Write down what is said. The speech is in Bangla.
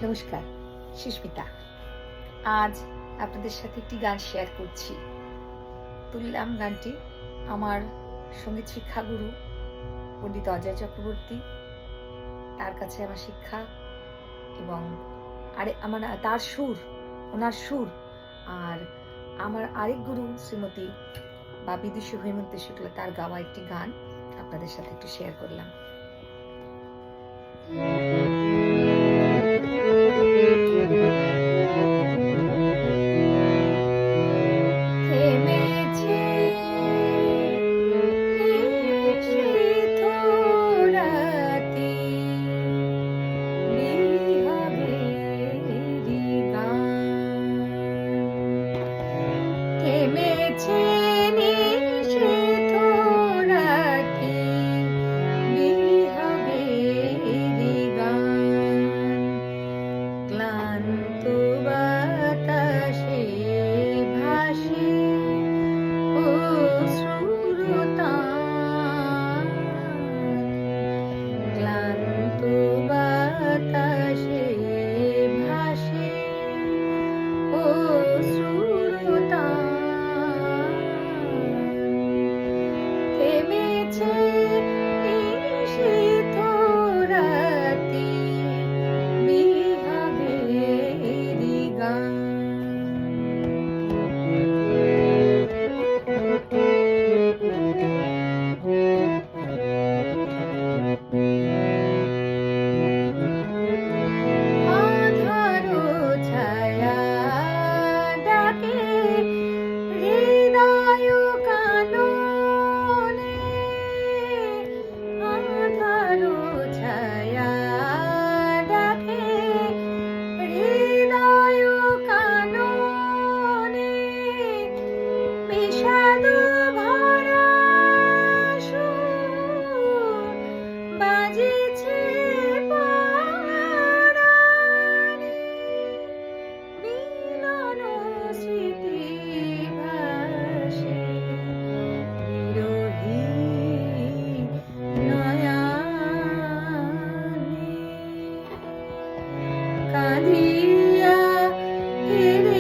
নমস্কার, সুস্মিতা। আজ আপনাদের সাথে একটি গান শেয়ার করছি। তুললাম গানটি আমার সঙ্গীত শিক্ষাগুরু পণ্ডিত অজয় চক্রবর্তী, তার কাছে আমার শিক্ষা, এবং তার সুর, ওনার সুর, আর আমার আরেক গুরু শ্রীমতী বা বিদুষী হৈমন্তী শুক্লা, তার গাওয়া একটি গান আপনাদের সাথে একটু শেয়ার করলাম। ক্লান্ত বাতাসে ভাসে অশ্রুতান, ক্লান্ত বাতাসে ভাসে অশ্রুতান, থেমেছে নিশীথ রাতি বিহাবেরি গান। আধারো ছায়া ডাকে হৃদয় কাননে, আধারো ছায়া ডাকে হৃদয় কাননে, বিষাদ ভরা সুর বাজিছে পরাণে, মিলন স্মৃতি ভাসে বিরহী নয়নে, কাঁদিয়া ফিরে